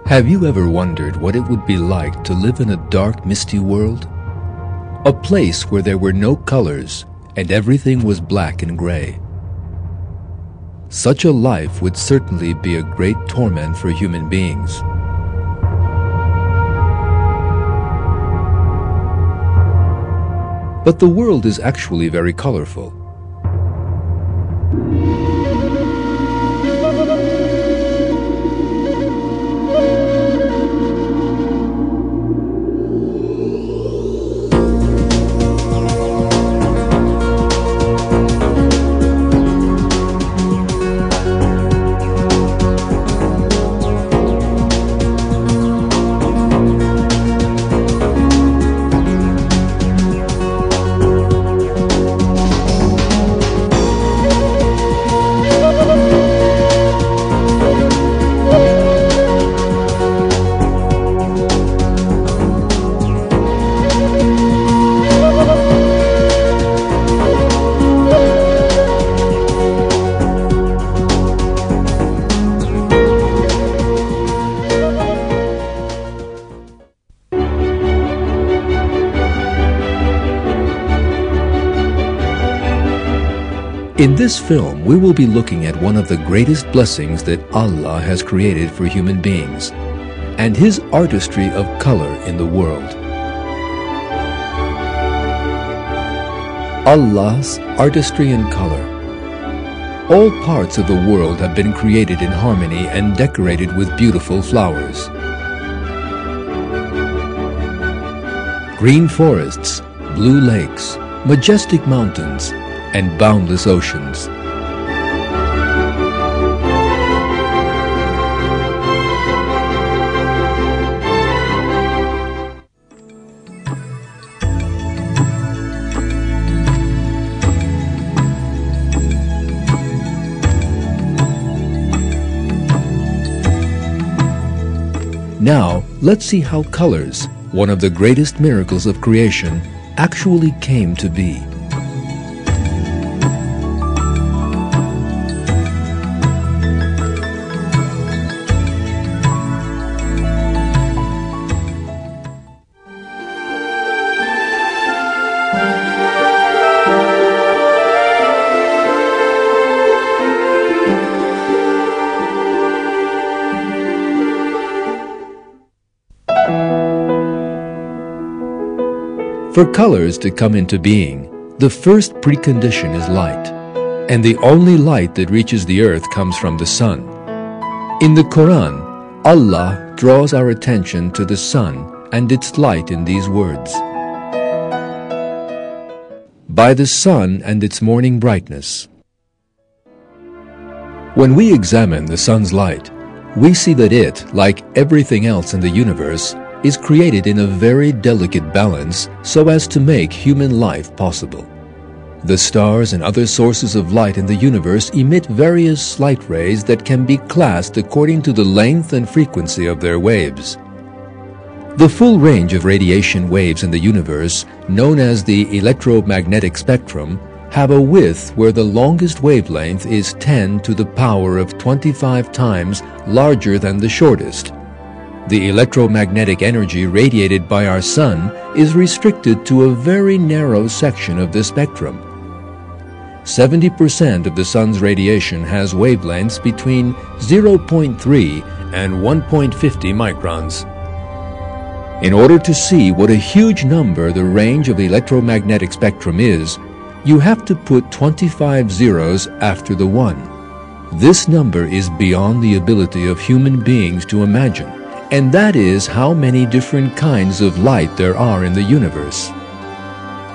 Have you ever wondered what it would be like to live in a dark, misty world? A place where there were no colors and everything was black and gray. Such a life would certainly be a great torment for human beings. But the world is actually very colorful. In this film, we will be looking at one of the greatest blessings that Allah has created for human beings, and His artistry of color in the world. Allah's artistry in color. All parts of the world have been created in harmony and decorated with beautiful flowers. Green forests, blue lakes, majestic mountains, and boundless oceans. Now, let's see how colors, one of the greatest miracles of creation, actually came to be. For colors to come into being, the first precondition is light, and the only light that reaches the earth comes from the sun. In the Quran, Allah draws our attention to the sun and its light in these words: by the sun and its morning brightness. When we examine the sun's light, we see that it, like everything else in the universe, is created in a very delicate balance so as to make human life possible. The stars and other sources of light in the universe emit various light rays that can be classed according to the length and frequency of their waves. The full range of radiation waves in the universe, known as the electromagnetic spectrum, have a width where the longest wavelength is 10 to the power of 25 times larger than the shortest. The electromagnetic energy radiated by our sun is restricted to a very narrow section of the spectrum. 70% of the sun's radiation has wavelengths between 0.3 and 1.50 microns. In order to see what a huge number the range of the electromagnetic spectrum is, you have to put 25 zeros after the 1. This number is beyond the ability of human beings to imagine. And that is how many different kinds of light there are in the universe.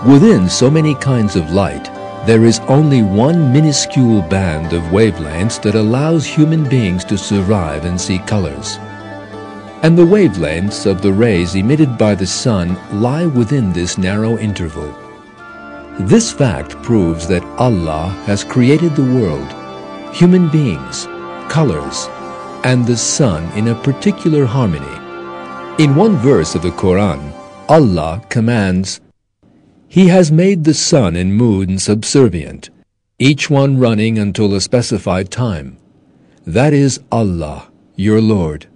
Within so many kinds of light, there is only one minuscule band of wavelengths that allows human beings to survive and see colors. And the wavelengths of the rays emitted by the sun lie within this narrow interval. This fact proves that Allah has created the world, human beings, colors, and the sun in a particular harmony. In one verse of the Quran, Allah commands, He has made the sun and moon subservient, each one running until a specified time. That is Allah, your Lord.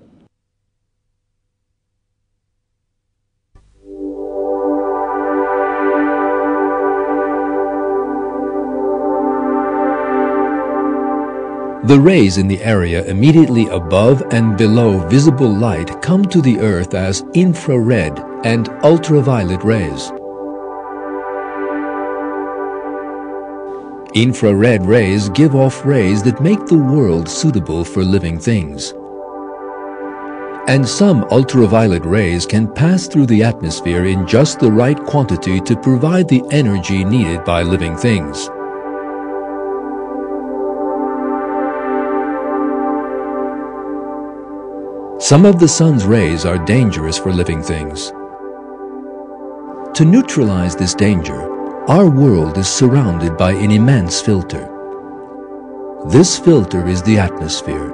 The rays in the area immediately above and below visible light come to the Earth as infrared and ultraviolet rays. Infrared rays give off rays that make the world suitable for living things. And some ultraviolet rays can pass through the atmosphere in just the right quantity to provide the energy needed by living things. Some of the sun's rays are dangerous for living things. To neutralize this danger, our world is surrounded by an immense filter. This filter is the atmosphere.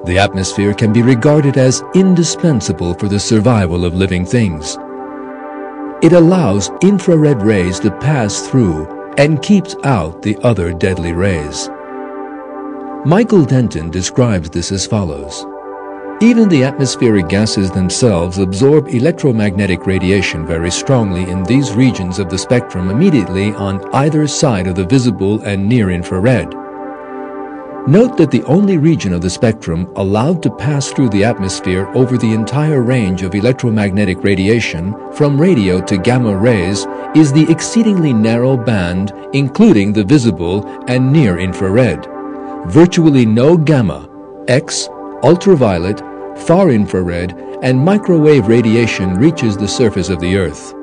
The atmosphere can be regarded as indispensable for the survival of living things. It allows infrared rays to pass through and keeps out the other deadly rays. Michael Denton describes this as follows. Even the atmospheric gases themselves absorb electromagnetic radiation very strongly in these regions of the spectrum immediately on either side of the visible and near-infrared. Note that the only region of the spectrum allowed to pass through the atmosphere over the entire range of electromagnetic radiation from radio to gamma rays is the exceedingly narrow band including the visible and near-infrared. Virtually no gamma, X, ultraviolet, far infrared, and microwave radiation reaches the surface of the Earth.